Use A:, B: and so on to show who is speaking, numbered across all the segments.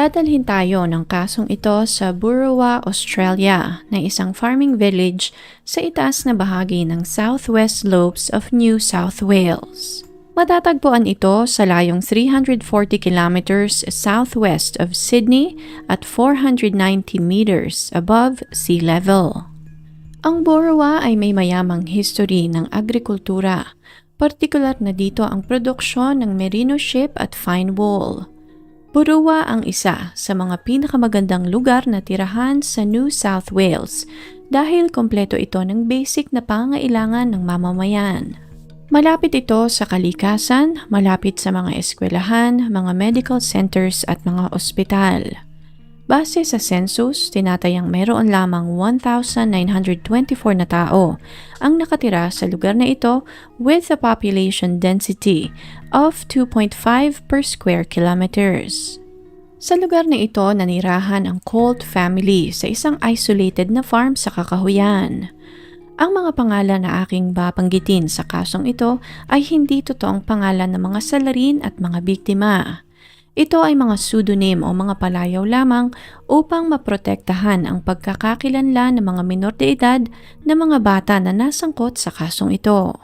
A: Dadalhin tayo ng kasong ito sa Burrawa, Australia, na isang farming village sa itaas na bahagi ng southwest slopes of New South Wales. Matatagpuan ito sa layong 340 kilometers southwest of Sydney at 490 meters above sea level. Ang Burrawa ay may mayamang history ng agrikultura, partikular na dito ang produksyon ng merino sheep at fine wool. Burrawa ang isa sa mga pinakamagandang lugar na tirahan sa New South Wales dahil kompleto ito ng basic na pangangailangan ng mamamayan. Malapit ito sa kalikasan, malapit sa mga eskwelahan, mga medical centers at mga ospital. Base sa census, tinatayang meron lamang 1,924 na tao ang nakatira sa lugar na ito with a population density of 2.5 per square kilometers. Sa lugar na ito, nanirahan ang Colt family sa isang isolated na farm sa Kakahuyan. Ang mga pangalan na aking babanggitin sa kasong ito ay hindi totoong pangalan ng mga salarin at mga biktima. Ito ay mga pseudonym o mga palayaw lamang upang maprotektahan ang pagkakakilanlan ng mga minor de edad na mga bata na nasangkot sa kasong ito.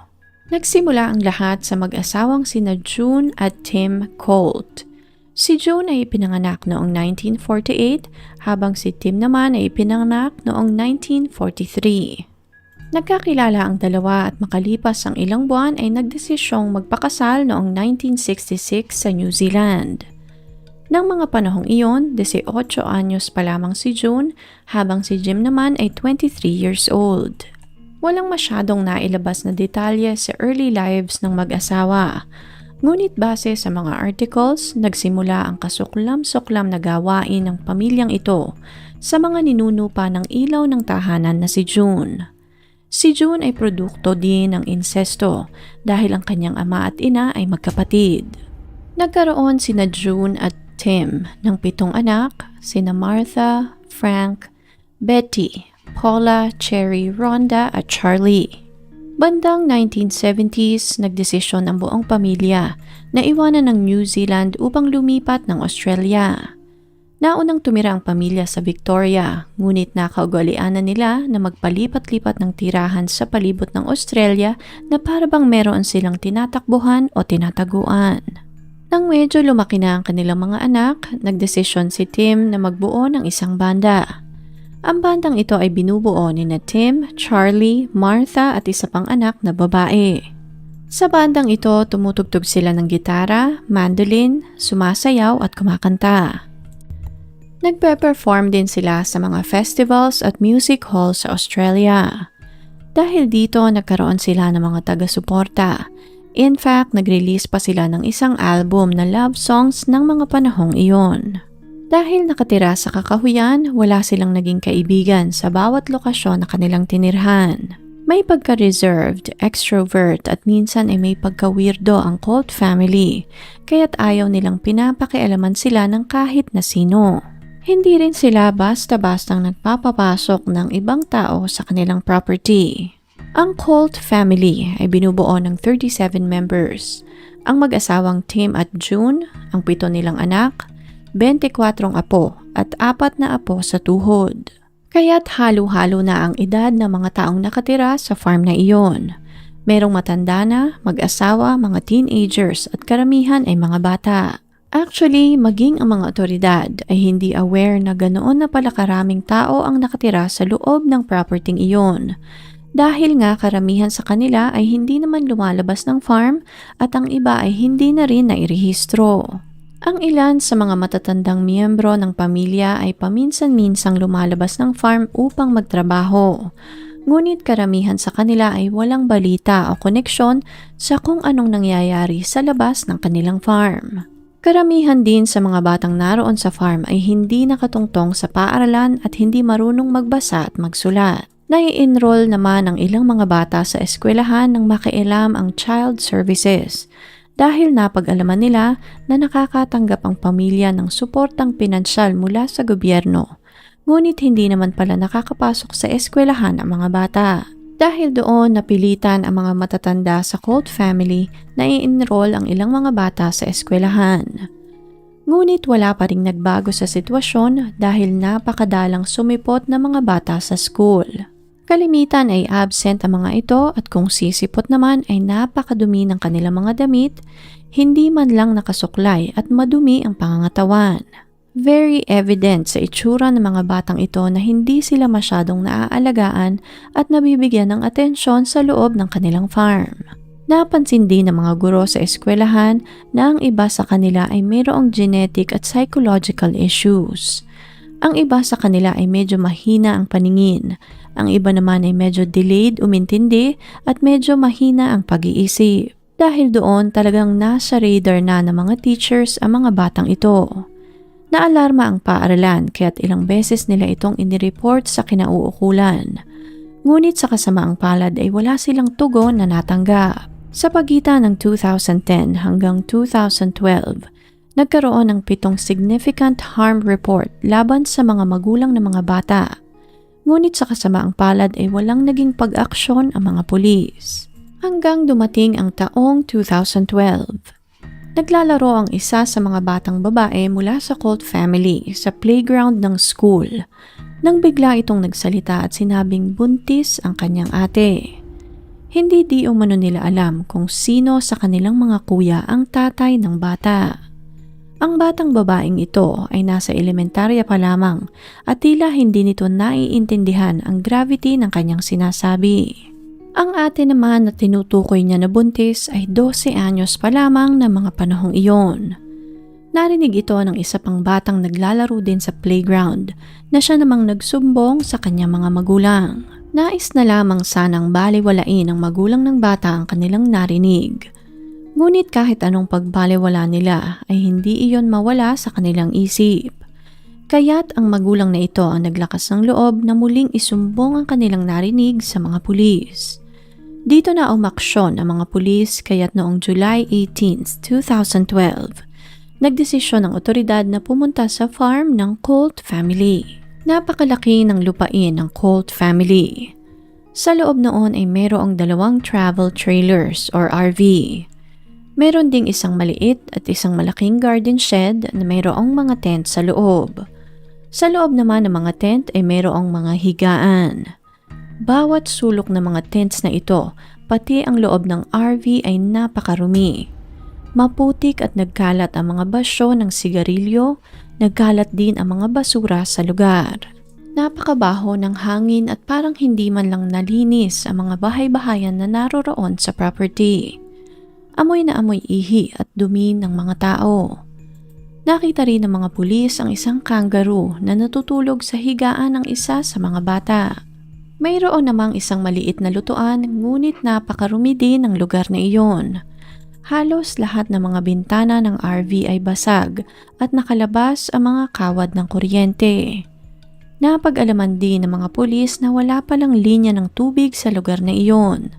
A: Nagsimula ang lahat sa mag-asawang sina June at Tim Colt. Si June ay ipinanganak noong 1948 habang si Tim naman ay ipinanganak noong 1943. Nagkakilala ang dalawa at makalipas ang ilang buwan ay nagdesisyong magpakasal noong 1966 sa New Zealand. Nang mga panahong iyon, 18 anyos pa lamang si June habang si Jim naman ay 23 years old. Walang masyadong nailabas na detalye sa early lives ng mag-asawa. Ngunit base sa mga articles, nagsimula ang kasuklam-suklam na gawain ng pamilyang ito sa mga ninuno pa ng ilaw ng tahanan na si June. Si June ay produkto din ng insesto dahil ang kanyang ama at ina ay magkapatid. Nagkaroon sina June at Tim ng 7 anak, sina Martha, Frank, Betty, Paula, Cherry, Rhonda at Charlie. Bandang 1970s, nagdesisyon ang buong pamilya na iwanan ng New Zealand upang lumipat ng Australia. Naunang tumira ang pamilya sa Victoria, ngunit nakaugalian na nila na magpalipat-lipat ng tirahan sa palibot ng Australia na parabang meron silang tinatakbuhan o tinataguan. Nang medyo lumaki na ang kanilang mga anak, nagdesisyon si Tim na magbuo ng isang banda. Ang bandang ito ay binubuo ni na Tim, Charlie, Martha at isa pang anak na babae. Sa bandang ito, tumutugtog sila ng gitara, mandolin, sumasayaw at kumakanta. Nagpe-perform din sila sa mga festivals at music halls sa Australia. Dahil dito, nagkaroon sila ng mga taga-suporta. In fact, nag-release pa sila ng isang album na love songs ng mga panahong iyon. Dahil nakatira sa Kakahuyan, wala silang naging kaibigan sa bawat lokasyon na kanilang tinirhan. May pagka-reserved, extrovert at minsan ay may pagka-weirdo ang Colt family, kaya't ayaw nilang pinapakialaman sila ng kahit na sino. Hindi rin sila basta-bastang nagpapapasok ng ibang tao sa kanilang property. Ang Colt family ay binubuo ng 37 members. Ang mag-asawang Tim at June, ang 7 nilang anak, 24 apo at 4 na apo sa tuhod. Kaya't halo-halo na ang edad ng mga taong nakatira sa farm na iyon. Merong matanda na, mag-asawa, mga teenagers at karamihan ay mga bata. Actually, maging ang mga otoridad ay hindi aware na ganoon na pala karaming tao ang nakatira sa loob ng property iyon. Dahil nga karamihan sa kanila ay hindi naman lumalabas ng farm at ang iba ay hindi na rin nairehistro. Ang ilan sa mga matatandang miyembro ng pamilya ay paminsan-minsang lumalabas ng farm upang magtrabaho. Ngunit karamihan sa kanila ay walang balita o koneksyon sa kung anong nangyayari sa labas ng kanilang farm. Karamihan din sa mga batang naroon sa farm ay hindi nakatungtong sa paaralan at hindi marunong magbasa at magsulat. Nai-enroll naman ang ilang mga bata sa eskwelahan nang makialam ang child services dahil napag-alaman nila na nakakatanggap ang pamilya ng suportang pinansyal mula sa gobyerno. Ngunit hindi naman pala nakakapasok sa eskwelahan ang mga bata. Dahil doon napilitan ang mga matatanda sa Colt family na i-enroll ang ilang mga bata sa eskwelahan. Ngunit wala pa ring nagbago sa sitwasyon dahil napakadalang sumipot na mga bata sa school. Kalimitan ay absent ang mga ito at kung sisipot naman ay napakadumi ng kanilang mga damit, hindi man lang nakasuklay at madumi ang pangangatawan. Very evident sa itsura ng mga batang ito na hindi sila masyadong naaalagaan at nabibigyan ng atensyon sa loob ng kanilang farm. Napansin din ng mga guro sa eskwelahan na ang iba sa kanila ay mayroong genetic at psychological issues. Ang iba sa kanila ay medyo mahina ang paningin, ang iba naman ay medyo delayed umintindi at medyo mahina ang pag-iisip. Dahil doon talagang nasa radar na ng mga teachers ang mga batang ito. Naalarma ang paaralan kaya't ilang beses nila itong inireport sa kinauukulan. Ngunit sa kasamaang palad ay wala silang tugon na natanggap. Sa pagitan ng 2010 hanggang 2012, nagkaroon ng 7 significant harm report laban sa mga magulang ng mga bata. Ngunit sa kasamaang palad ay walang naging pag-aksyon ang mga pulis. Hanggang dumating ang taong 2012. Naglalaro ang isa sa mga batang babae mula sa cult family sa playground ng school nang bigla itong nagsalita at sinabing buntis ang kanyang ate. Hindi di umano nila alam kung sino sa kanilang mga kuya ang tatay ng bata. Ang batang babaeng ito ay nasa elementarya pa lamang at tila hindi nito naiintindihan ang gravity ng kanyang sinasabi. Ang ate naman na tinutukoy niya na buntis ay 12 anyos pa lamang na mga panahong iyon. Narinig ito ng isa pang batang naglalaro din sa playground na siya namang nagsumbong sa kanyang mga magulang. Nais na lamang sanang baliwalain ng magulang ng bata ang kanilang narinig. Ngunit kahit anong pagbaliwala nila ay hindi iyon mawala sa kanilang isip. Kaya't ang magulang na ito ang naglakas ng loob na muling isumbong ang kanilang narinig sa mga pulis. Dito na umaksyon ang mga pulis kaya't noong July 18, 2012, nagdesisyon ng otoridad na pumunta sa farm ng Colt family. Napakalaki ng lupain ng Colt family. Sa loob noon ay mayroong 2 travel trailers or RV. Meron ding isang maliit at isang malaking garden shed na mayroong mga tent sa loob. Sa loob naman ng mga tent ay mayroong mga higaan. Bawat sulok ng mga tents na ito, pati ang loob ng RV ay napakarumi. Maputik at nagkalat ang mga basyo ng sigarilyo, nagkalat din ang mga basura sa lugar. Napakabaho ng hangin at parang hindi man lang nalinis ang mga bahay-bahayan na naroroon sa property. Amoy na amoy ihi at dumi ng mga tao. Nakita rin ng mga pulis ang isang kangaroo na natutulog sa higaan ng isa sa mga bata. Mayroon namang isang maliit na lutuan ngunit napakarumi din ang lugar na iyon. Halos lahat ng mga bintana ng RV ay basag at nakalabas ang mga kawad ng kuryente. Napag-alaman din ng mga pulis na wala palang linya ng tubig sa lugar na iyon.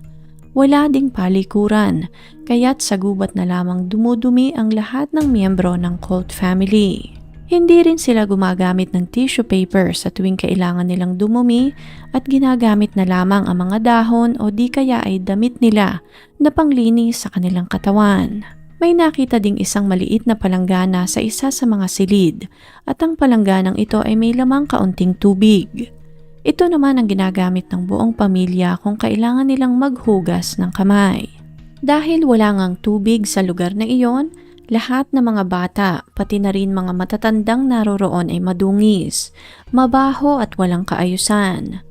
A: Wala ding palikuran, kaya't sa gubat na lamang dumudumi ang lahat ng miyembro ng Colt family. Hindi rin sila gumagamit ng tissue paper sa tuwing kailangan nilang dumumi at ginagamit na lamang ang mga dahon o di kaya ay damit nila na panglinis sa kanilang katawan. May nakita ding isang maliit na palanggana sa isa sa mga silid at ang palangganang ito ay may lamang kaunting tubig. Ito naman ang ginagamit ng buong pamilya kung kailangan nilang maghugas ng kamay. Dahil wala ngang tubig sa lugar na iyon, lahat ng mga bata, pati na rin mga matatandang naroroon ay madungis, mabaho at walang kaayusan.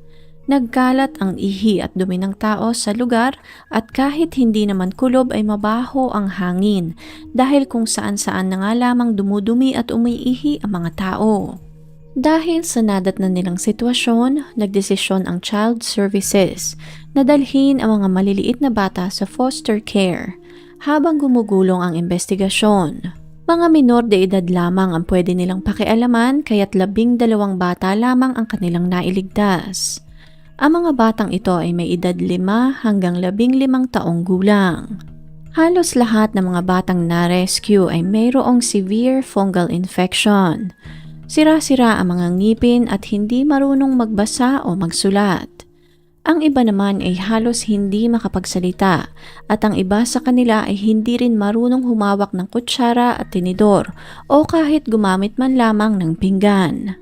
A: Nagkalat ang ihi at dumi ng tao sa lugar at kahit hindi naman kulob ay mabaho ang hangin dahil kung saan-saan na nga lamang dumudumi at umiihi ang mga tao. Dahil sa nadatnan nilang sitwasyon, nagdesisyon ang Child Services na dalhin ang mga maliliit na bata sa foster care habang gumugulong ang investigasyon. Mga minor de edad lamang ang pwede nilang pakialaman kaya't 12 bata lamang ang kanilang nailigtas. Ang mga batang ito ay may edad 5 hanggang 15 taong gulang. Halos lahat ng mga batang na-rescue ay mayroong severe fungal infection. Sira-sira ang mga ngipin at hindi marunong magbasa o magsulat. Ang iba naman ay halos hindi makapagsalita at ang iba sa kanila ay hindi rin marunong humawak ng kutsara at tinidor o kahit gumamit man lamang ng pinggan.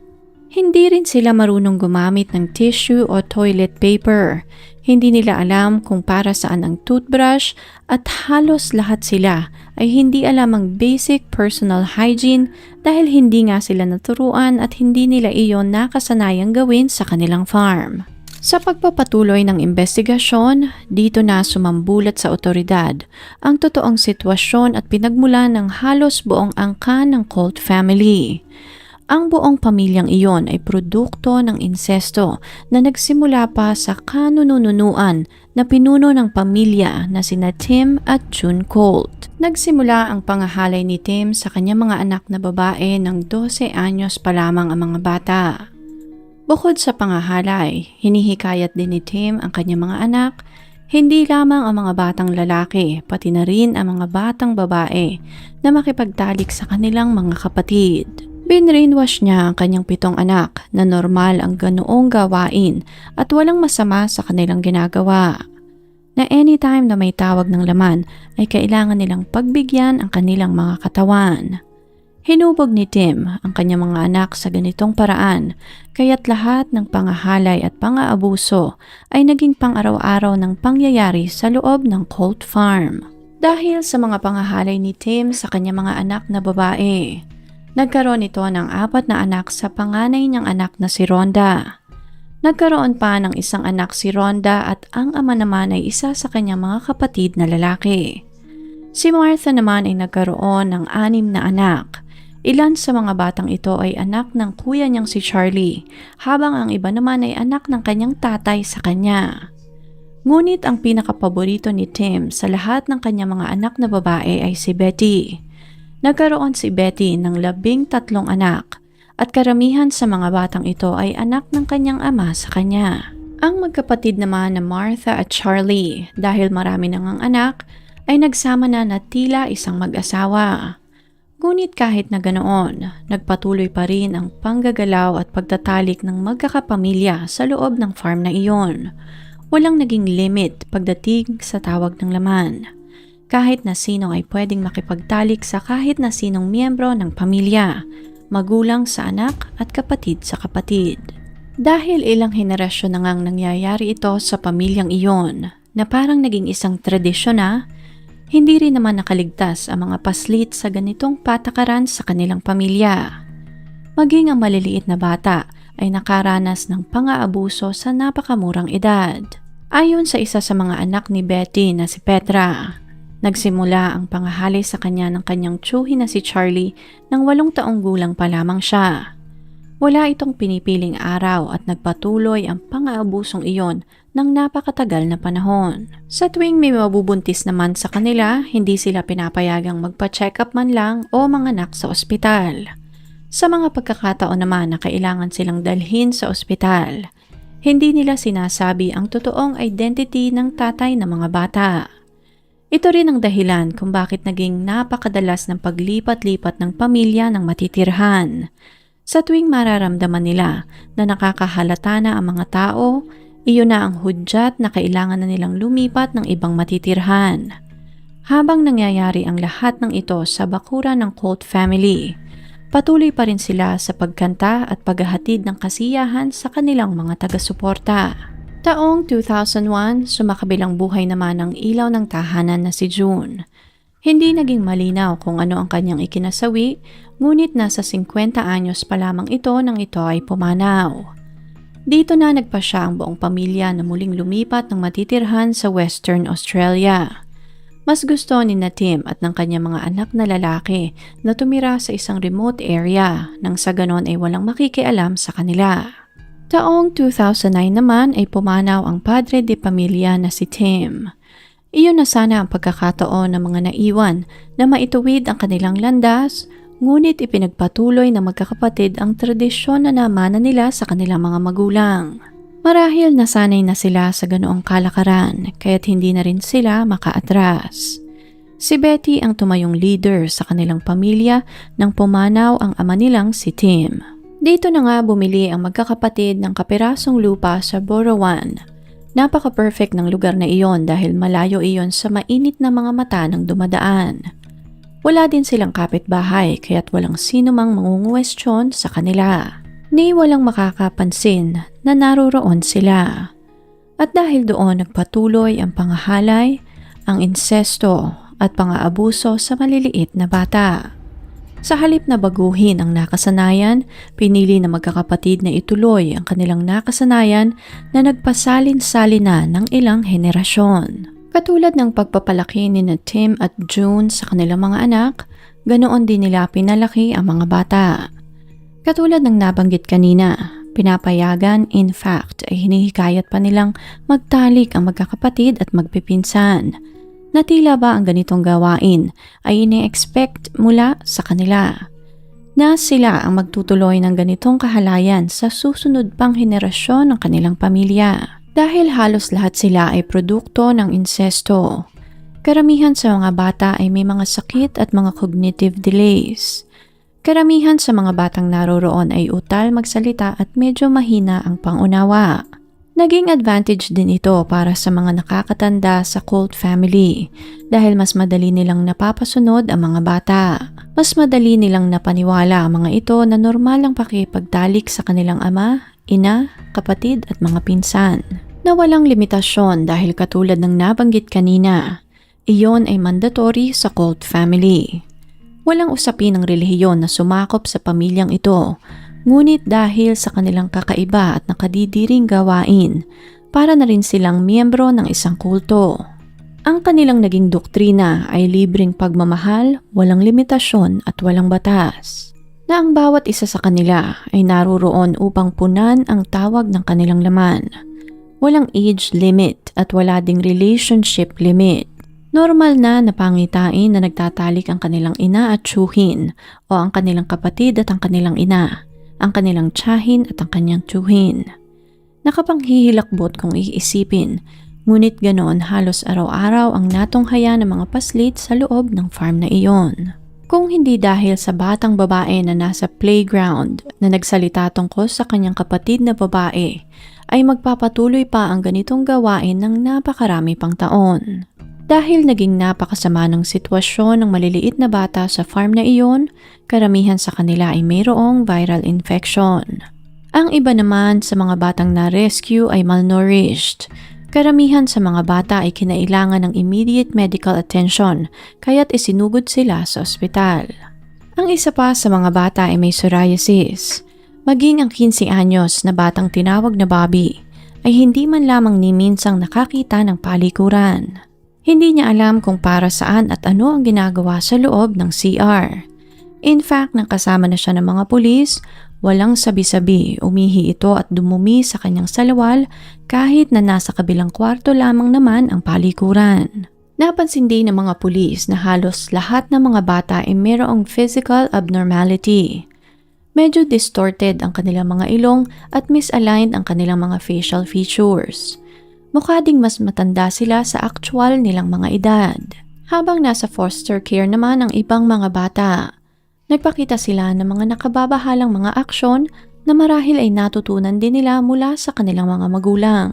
A: Hindi rin sila marunong gumamit ng tissue o toilet paper. Hindi nila alam kung para saan ang toothbrush at halos lahat sila ay hindi alam ang basic personal hygiene dahil hindi nga sila naturuan at hindi nila iyon nakasanayang gawin sa kanilang farm. Sa pagpapatuloy ng investigasyon, dito na sumambulat sa otoridad ang totoong sitwasyon at pinagmulan ng halos buong angkan ng Colt family. Ang buong pamilyang iyon ay produkto ng insesto na nagsimula pa sa kanununuan na pinuno ng pamilya na sina Tim at June Colt. Nagsimula ang pangahalay ni Tim sa kanyang mga anak na babae ng 12 anyos pa lamang ang mga bata. Bukod sa pangahalay, hinihikayat din ni Tim ang kanyang mga anak, hindi lamang ang mga batang lalaki, pati na rin ang mga batang babae na makipagtalik sa kanilang mga kapatid. Binrainwash niya ang kanyang 7 anak na normal ang ganoong gawain at walang masama sa kanilang ginagawa. Na anytime na may tawag ng laman ay kailangan nilang pagbigyan ang kanilang mga katawan. Hinubog ni Tim ang kanyang mga anak sa ganitong paraan, kaya't lahat ng pangahalay at pang-aabuso ay naging pang-araw-araw ng pangyayari sa loob ng Colt Farm. Dahil sa mga pangahalay ni Tim sa kanyang mga anak na babae, nagkaroon ito ng 4 na anak sa panganay niyang anak na si Rhonda. Nagkaroon pa ng isang anak si Rhonda at ang ama naman ay isa sa kanyang mga kapatid na lalaki. Si Martha naman ay nagkaroon ng 6 na anak. Ilan sa mga batang ito ay anak ng kuya niyang si Charlie, habang ang iba naman ay anak ng kanyang tatay sa kanya. Ngunit ang pinakapaborito ni Tim sa lahat ng kanyang mga anak na babae ay si Betty. Nagkaroon si Betty ng 13 anak at karamihan sa mga batang ito ay anak ng kanyang ama sa kanya. Ang magkapatid naman na Martha at Charlie, dahil marami nang ang anak, ay nagsama na tila isang mag-asawa. Ngunit kahit na ganoon, nagpatuloy pa rin ang panggagalaw at pagtatalik ng magkakapamilya sa loob ng farm na iyon. Walang naging limit pagdating sa tawag ng laman. Kahit na sino ay pwedeng makipagtalik sa kahit na sinong miyembro ng pamilya, magulang sa anak at kapatid sa kapatid. Dahil ilang henerasyon na ngang nangyayari ito sa pamilyang iyon, na parang naging isang tradisyon na, hindi rin naman nakaligtas ang mga paslit sa ganitong patakaran sa kanilang pamilya. Maging ang maliliit na bata ay nakaranas ng pang-aabuso sa napakamurang edad. Ayon sa isa sa mga anak ni Betty na si Petra, nagsimula ang pangahalay sa kanya ng kanyang tiyuhin na si Charlie nang 8 taong gulang pa lamang siya. Wala itong pinipiling araw at nagpatuloy ang pang-aabusong iyon ng napakatagal na panahon. Sa tuwing may mabubuntis naman sa kanila, hindi sila pinapayagang magpa-check up man lang o manganak sa ospital. Sa mga pagkakataon naman na kailangan silang dalhin sa ospital, hindi nila sinasabi ang totoong identity ng tatay ng mga bata. Ito rin ang dahilan kung bakit naging napakadalas ng paglipat-lipat ng pamilya ng matitirhan. Sa tuwing mararamdaman nila na nakakahalata na ang mga tao, iyon na ang hudyat na kailangan na nilang lumipat ng ibang matitirhan. Habang nangyayari ang lahat ng ito sa bakuran ng Colt family, patuloy pa rin sila sa pagkanta at paghahatid ng kasiyahan sa kanilang mga taga-suporta. Taong 2001, sumakabilang buhay naman ang ilaw ng tahanan na si June. Hindi naging malinaw kung ano ang kanyang ikinasawi, ngunit nasa 50 anyos pa lamang ito nang ito ay pumanaw. Dito na nagpasya ang buong pamilya na muling lumipat ng matitirhan sa Western Australia. Mas gusto ni Tim at ng kanyang mga anak na lalaki na tumira sa isang remote area nang sa ganon ay walang makikialam sa kanila. Taong 2009 naman ay pumanaw ang padre de pamilya na si Tim. Iyon na sana ang pagkakataon ng mga naiwan na maituwid ang kanilang landas, ngunit ipinagpatuloy ng magkakapatid ang tradisyon na namana nila sa kanilang mga magulang. Marahil nasanay na sila sa ganoong kalakaran, kaya't hindi na rin sila makaatras. Si Betty ang tumayong leader sa kanilang pamilya nang pumanaw ang ama nilang si Tim. Dito na nga bumili ang magkakapatid ng kapirasong lupa sa Borowan. Napaka-perfect ng lugar na iyon dahil malayo iyon sa mainit na mga mata ng dumadaan. Wala din silang kapitbahay kaya't walang sino mang mangunguwestiyon sa kanila. Ni walang makakapansin na naroroon sila. At dahil doon nagpatuloy ang pangahalay, ang insesto at pang-aabuso sa maliliit na bata. Sa halip na baguhin ang nakasanayan, pinili na magkakapatid na ituloy ang kanilang nakasanayan na nagpasalin-salin na ng ilang henerasyon. Katulad ng pagpapalaki ni Tim at June sa kanilang mga anak, ganoon din nila pinalaki ang mga bata. Katulad ng nabanggit kanina, pinapayagan, in fact, ay hinihikayat pa nilang magtalik ang magkakapatid at magpipinsan. Na tila ba ang ganitong gawain ay ini-expect mula sa kanila. Na sila ang magtutuloy ng ganitong kahalayan sa susunod pang henerasyon ng kanilang pamilya. Dahil halos lahat sila ay produkto ng insesto. Karamihan sa mga bata ay may mga sakit at mga cognitive delays. Karamihan sa mga batang naroroon ay utal magsalita at medyo mahina ang pangunawa. Naging advantage din ito para sa mga nakakatanda sa cult family dahil mas madali nilang napapasunod ang mga bata. Mas madali nilang napaniwala ang mga ito na normal ang pakipagtalik sa kanilang ama, ina, kapatid at mga pinsan. Na walang limitasyon dahil katulad ng nabanggit kanina, iyon ay mandatory sa cult family. Walang usapin ng relihiyon na sumakop sa pamilyang ito. Ngunit dahil sa kanilang kakaiba at nakadidiring gawain, para na rin silang miyembro ng isang kulto. Ang kanilang naging doktrina ay libreng pagmamahal, walang limitasyon at walang batas. Na ang bawat isa sa kanila ay naroroon upang punan ang tawag ng kanilang laman. Walang age limit at wala ding relationship limit. Normal na napangitain na nagtatalik ang kanilang ina at tiyuhin o ang kanilang kapatid at ang kanilang ina. Ang kanilang tiyahin at ang kanyang tiyuhin. Nakapanghihilakbot kung iisipin, ngunit ganoon halos araw-araw ang natunghaya ng mga paslit sa loob ng farm na iyon. Kung hindi dahil sa batang babae na nasa playground na nagsalita tungkol sa kanyang kapatid na babae, ay magpapatuloy pa ang ganitong gawain ng napakarami pang taon. Dahil naging napakasama ng sitwasyon ng maliliit na bata sa farm na iyon, karamihan sa kanila ay mayroong viral infection. Ang iba naman sa mga batang na-rescue ay malnourished. Karamihan sa mga bata ay kinailangan ng immediate medical attention kaya't isinugod sila sa ospital. Ang isa pa sa mga bata ay may psoriasis. Maging ang 15 anyos na batang tinawag na Bobby ay hindi man lamang ni minsang nakakita ng palikuran. Hindi niya alam kung para saan at ano ang ginagawa sa loob ng CR. In fact, nang kasama na siya ng mga pulis, walang sabi-sabi, umihi ito at dumumi sa kanyang salawal kahit na nasa kabilang kwarto lamang naman ang palikuran. Napansin din ng mga pulis na halos lahat ng mga bata ay mayroong physical abnormality. Medyo distorted ang kanilang mga ilong at misaligned ang kanilang mga facial features. Mukha ding mas matanda sila sa actual nilang mga edad. Habang nasa foster care naman ang ibang mga bata, nagpakita sila ng mga nakababahalang mga aksyon na marahil ay natutunan din nila mula sa kanilang mga magulang.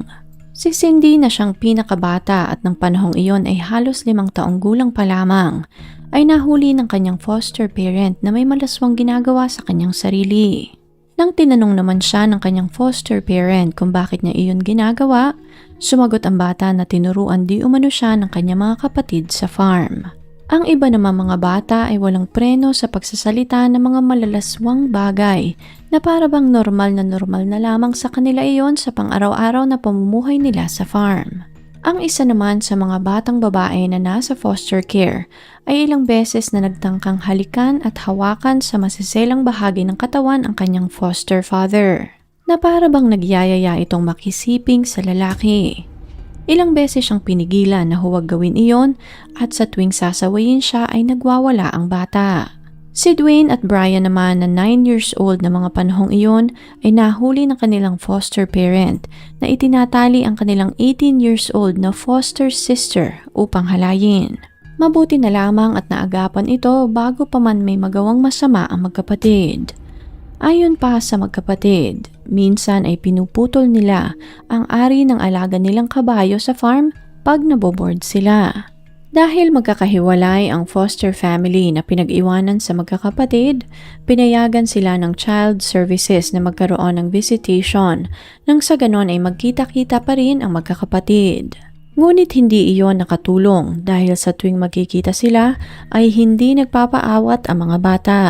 A: Si Cindy na siyang pinakabata at ng panahong iyon ay halos 5 taong gulang pa lamang, ay nahuli ng kanyang foster parent na may malaswang ginagawa sa kanyang sarili. Nang tinanong naman siya ng kanyang foster parent kung bakit niya iyon ginagawa, sumagot ang bata na tinuruan di umano siya ng kanyang mga kapatid sa farm. Ang iba naman mga bata ay walang preno sa pagsasalita ng mga malalaswang bagay na para bang normal na lamang sa kanila iyon sa pang-araw-araw na pamumuhay nila sa farm. Ang isa naman sa mga batang babae na nasa foster care ay ilang beses na nagtangkang halikan at hawakan sa masiselang bahagi ng katawan ang kanyang foster father, na para bang nagyayaya itong makisiping sa lalaki. Ilang beses siyang pinigilan na huwag gawin iyon at sa tuwing sasawayin siya ay nagwawala ang bata. Si Dwayne at Brian naman na 9 years old na mga panahong iyon ay nahuli ng kanilang foster parent na itinatali ang kanilang 18 years old na foster sister upang halayin. Mabuti na lamang at naagapan ito bago pa man may magawang masama ang magkapatid. Ayon pa sa magkapatid, minsan ay pinuputol nila ang ari ng alaga nilang kabayo sa farm pag naboboard sila. Dahil magkakahiwalay ang foster family na pinag-iwanan sa magkakapatid, pinayagan sila ng child services na magkaroon ng visitation nang sa ganon ay magkita-kita pa rin ang magkakapatid. Ngunit hindi iyon nakatulong dahil sa tuwing magkikita sila ay hindi nagpapaawat ang mga bata.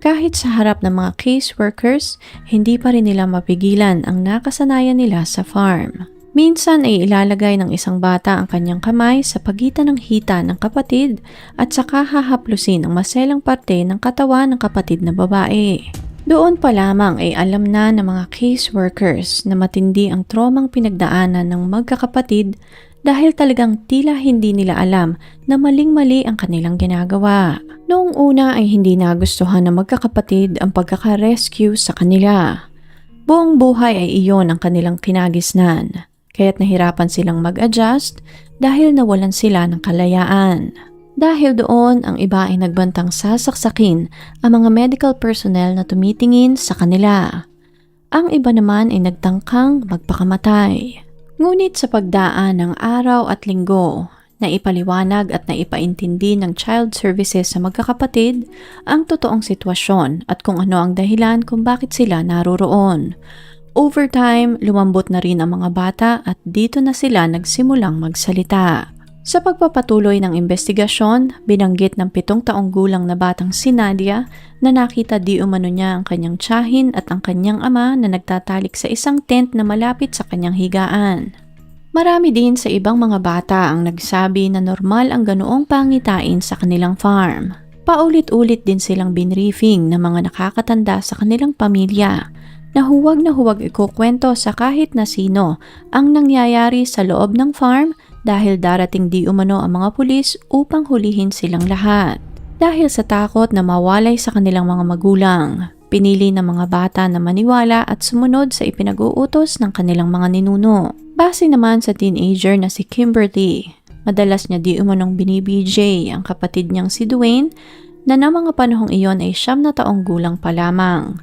A: Kahit sa harap ng mga caseworkers, hindi pa rin nila mapigilan ang nakasanayan nila sa farm. Minsan ay ilalagay ng isang bata ang kanyang kamay sa pagitan ng hita ng kapatid at saka hahaplusin ang maselang parte ng katawan ng kapatid na babae. Doon pa lamang ay alam na ng mga caseworkers na matindi ang traumang pinagdaanan ng magkakapatid dahil talagang tila hindi nila alam na maling-mali ang kanilang ginagawa. Noong una ay hindi nagustuhan ng magkakapatid ang pagkaka-rescue sa kanila. Buong buhay ay iyon ang kanilang kinagisnan. Kaya't nahirapan silang mag-adjust dahil nawalan sila ng kalayaan. Dahil doon, ang iba ay nagbantang sasaksakin ang mga medical personnel na tumitingin sa kanila. Ang iba naman ay nagtangkang magpakamatay. Ngunit sa pagdaan ng araw at linggo, naipaliwanag at naipaintindi ng child services sa magkakapatid ang totoong sitwasyon at kung ano ang dahilan kung bakit sila naroroon. Over time, lumambot na rin ang mga bata at dito na sila nagsimulang magsalita. Sa pagpapatuloy ng investigasyon, binanggit ng 7 taong gulang na batang si Nadia na nakita di umano niya ang kanyang tiyahin at ang kanyang ama na nagtatalik sa isang tent na malapit sa kanyang higaan. Marami din sa ibang mga bata ang nagsabi na normal ang ganoong pangitain sa kanilang farm. Paulit-ulit din silang binriefing ng mga nakakatanda sa kanilang pamilya na huwag ikukwento sa kahit na sino ang nangyayari sa loob ng farm dahil darating di umano ang mga pulis upang hulihin silang lahat. Dahil sa takot na mawalay sa kanilang mga magulang, pinili ng mga bata na maniwala at sumunod sa ipinag-uutos ng kanilang mga ninuno. Base naman sa teenager na si Kimberly, madalas niya di umanong binibj ang kapatid niyang si Dwayne na ng mga panahong iyon ay 9 na taong gulang pa lamang.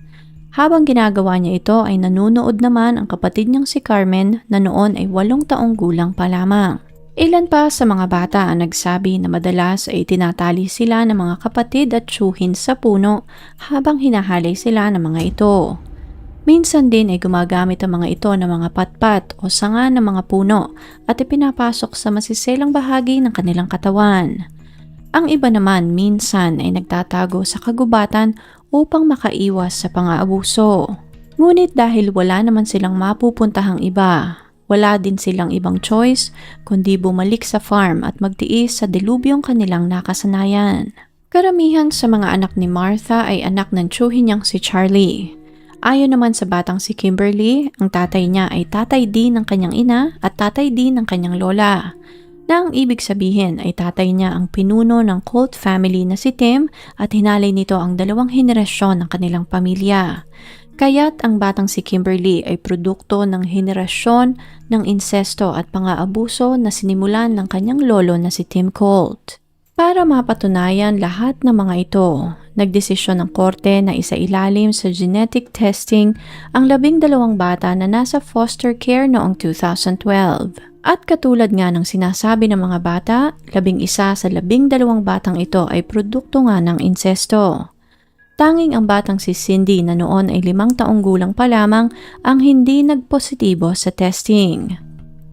A: Habang ginagawa niya ito ay nanunood naman ang kapatid niyang si Carmen na noon ay 8 taong gulang pa lamang. Ilan pa sa mga bata ang nagsabi na madalas ay tinatali sila ng mga kapatid at tiyuhin sa puno habang hinahalay sila ng mga ito. Minsan din ay gumagamit ang mga ito ng mga patpat o sanga ng mga puno at ipinapasok sa masiselang bahagi ng kanilang katawan. Ang iba naman minsan ay nagtatago sa kagubatan upang makaiwas sa pang-aabuso. Ngunit dahil wala naman silang mapupuntahang iba, wala din silang ibang choice kundi bumalik sa farm at magtiis sa dilubyong kanilang nakasanayan. Karamihan sa mga anak ni Martha ay anak ng tiyuhin niyang si Charlie. Ayon naman sa batang si Kimberly, ang tatay niya ay tatay din ng kanyang ina at tatay din ng kanyang lola. Na ang ibig sabihin ay tatay niya ang pinuno ng cult family na si Tim at hinalay nito ang 2 henerasyon ng kanilang pamilya. Kaya't ang batang si Kimberly ay produkto ng henerasyon ng insesto at pang-aabuso na sinimulan ng kanyang lolo na si Tim Colt. Para mapatunayan lahat ng mga ito, nagdesisyon ng korte na isailalim sa genetic testing ang 12 bata na nasa foster care noong 2012. At katulad nga ng sinasabi ng mga bata, 11 sa 12 batang ito ay produkto nga ng insesto. Tanging ang batang si Cindy na noon ay 5 taong gulang pa lamang ang hindi nagpositibo sa testing.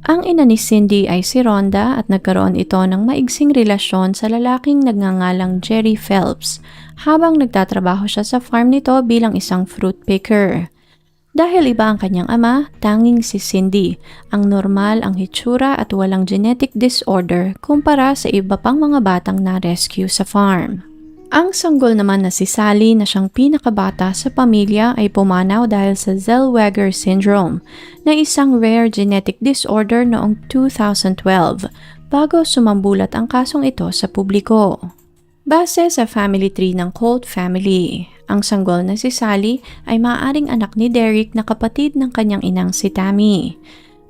A: Ang ina ni Cindy ay si Rhonda at nagkaroon ito ng maigsing relasyon sa lalaking nagngangalang Jerry Phelps habang nagtatrabaho siya sa farm nito bilang isang fruit picker. Dahil iba ang kanyang ama, tanging si Cindy ang normal ang hitsura at walang genetic disorder kumpara sa iba pang mga batang na-rescue sa farm. Ang sanggol naman na si Sally na siyang pinakabata sa pamilya ay pumanaw dahil sa Zellweger syndrome na isang rare genetic disorder noong 2012 bago sumambulat ang kasong ito sa publiko. Base sa family tree ng Colt family, ang sanggol na si Sally ay maaaring anak ni Derek na kapatid ng kanyang inang si Tammy.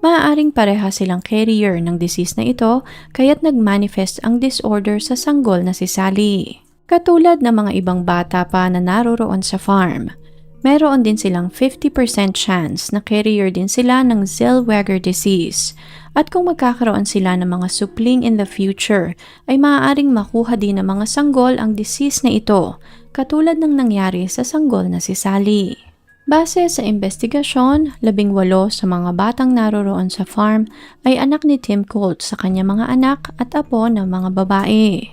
A: Maaaring pareha silang carrier ng disease na ito kaya't nagmanifest ang disorder sa sanggol na si Sally. Katulad ng mga ibang bata pa na naroroon sa farm, Meron din silang 50% chance na carrier din sila ng Zellweger disease. At kung magkakaroon sila ng mga supling in the future, ay maaaring makuha din ng mga sanggol ang disease na ito, katulad ng nangyari sa sanggol na si Sally. Base sa investigasyon, 18 sa mga batang naroroon sa farm ay anak ni Tim Colt sa kanyang mga anak at apo ng mga babae.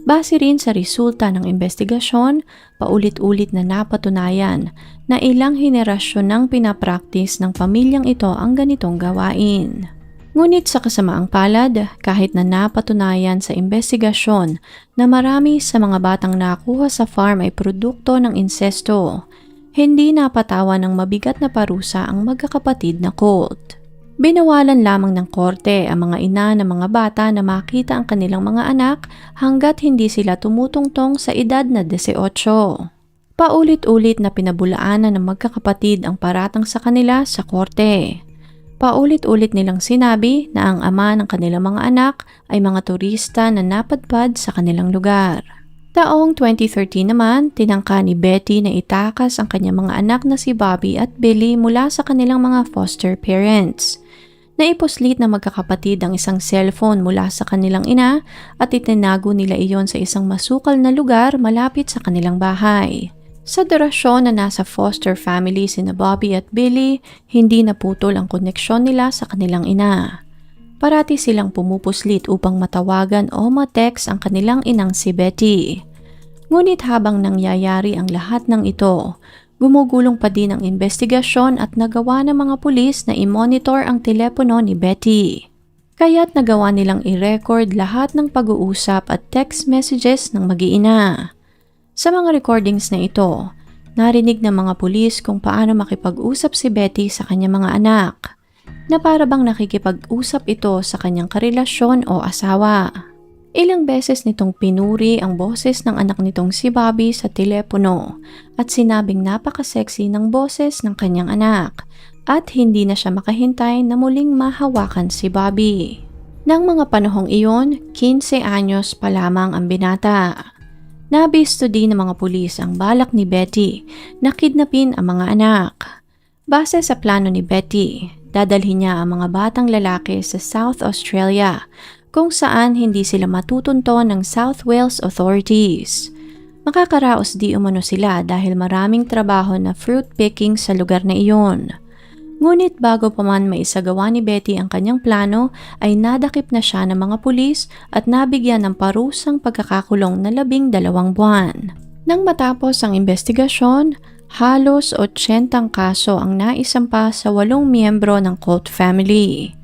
A: Base rin sa resulta ng investigasyon, paulit-ulit na napatunayan na ilang henerasyon nang pinapraktis ng pamilyang ito ang ganitong gawain. Ngunit sa kasamaang palad, kahit na napatunayan sa investigasyon na marami sa mga batang nakuha sa farm ay produkto ng insesto, hindi napatawan ng mabigat na parusa ang magkakapatid na Colt. Binawalan lamang ng korte ang mga ina ng mga bata na makita ang kanilang mga anak hanggat hindi sila tumutungtong sa edad na 18. Paulit-ulit na pinabulaanan ng magkakapatid ang paratang sa kanila sa korte. Paulit-ulit nilang sinabi na ang ama ng kanilang mga anak ay mga turista na napadpad sa kanilang lugar. Taong 2013 naman, tinangka ni Betty na itakas ang kanyang mga anak na si Bobby at Billy mula sa kanilang mga foster parents. Naipuslit na magkakapatid ang isang cellphone mula sa kanilang ina at itinago nila iyon sa isang masukal na lugar malapit sa kanilang bahay. Sa durasyon na nasa foster family sina Bobby at Billy, hindi naputol ang koneksyon nila sa kanilang ina. Parati silang pumupuslit upang matawagan o ma-text ang kanilang inang si Betty. Ngunit habang nangyayari ang lahat ng ito, gumugulong pa din ang investigasyon at nagawa ng mga pulis na i-monitor ang telepono ni Betty. Kaya't nagawa nilang i-record lahat ng pag-uusap at text messages ng mag-iina. Sa mga recordings na ito, narinig ng mga pulis kung paano makipag-usap si Betty sa kanyang mga anak, na para bang nakikipag-usap ito sa kanyang karelasyon o asawa. Ilang beses nitong pinuri ang boses ng anak nitong si Bobby sa telepono at sinabing napaka-sexy ng boses ng kanyang anak at hindi na siya makahintay na muling mahawakan si Bobby. Nang mga panahong iyon, 15 anyos pa lamang ang binata. Nabisto din ng mga pulis ang balak ni Betty na kidnapin ang mga anak. Base sa plano ni Betty, dadalhin niya ang mga batang lalaki sa South Australia kung saan hindi sila matutunton ng South Wales authorities. Makakaraos di umano sila dahil maraming trabaho na fruit picking sa lugar na iyon. Ngunit bago pa man maisagawa ni Betty ang kanyang plano ay nadakip na siya ng mga pulis at nabigyan ng parusang pagkakakulong na 12 buwan. Nang matapos ang investigasyon, halos 80 kaso ang naisampa sa 8 miyembro ng Colt family.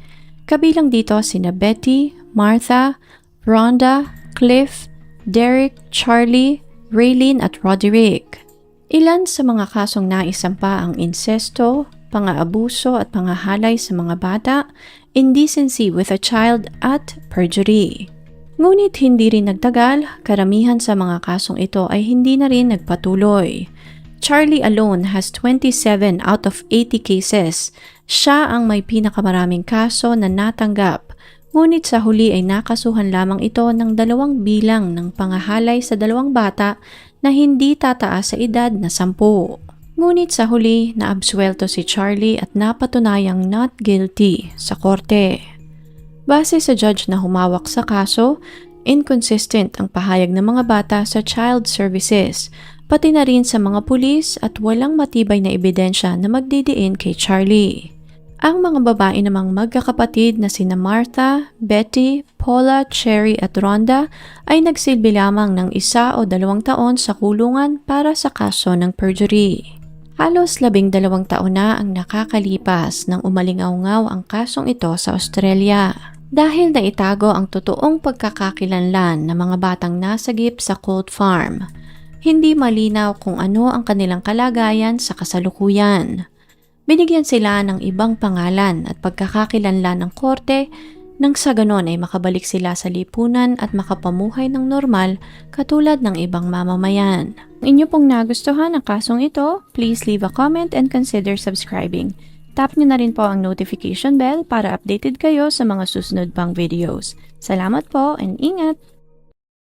A: Kabilang dito sina Betty, Martha, Rhonda, Cliff, Derek, Charlie, Raylene at Roderick. Ilan sa mga kasong naisampa ang insesto, pang-aabuso at pangahalay sa mga bata, indecency with a child at perjury. Ngunit hindi rin nagtagal, karamihan sa mga kasong ito ay hindi na rin nagpatuloy. Charlie alone has 27 out of 80 cases. Siya ang may pinakamaraming kaso na natanggap. Ngunit sa huli ay nakasuhan lamang ito ng 2 bilang ng pangahalay sa 2 bata na hindi tataas sa edad na 10. Ngunit sa huli, naabsuelto si Charlie at napatunayang not guilty sa korte. Base sa judge na humawak sa kaso, inconsistent ang pahayag ng mga bata sa child services, pati na rin sa mga pulis at walang matibay na ebidensya na magdidiin kay Charlie. Ang mga babae namang magkakapatid na sina Martha, Betty, Paula, Cherry at Rhonda ay nagsilbi lamang ng 1 o 2 taon sa kulungan para sa kaso ng perjury. Halos 12 taon na ang nakakalipas nang umalingaw-ngaw ang kasong ito sa Australia. Dahil naitago ang totoong pagkakakilanlan ng mga batang nasagip sa Colt Farm, hindi malinaw kung ano ang kanilang kalagayan sa kasalukuyan. Binigyan sila ng ibang pangalan at pagkakakilanlan ng korte nang sa ganon ay makabalik sila sa lipunan at makapamuhay ng normal katulad ng ibang mamamayan. Kung inyo pong nagustuhan ang kasong ito, please leave a comment and consider subscribing. Tap nyo na rin po ang notification bell para updated kayo sa mga susunod pang videos. Salamat po and ingat!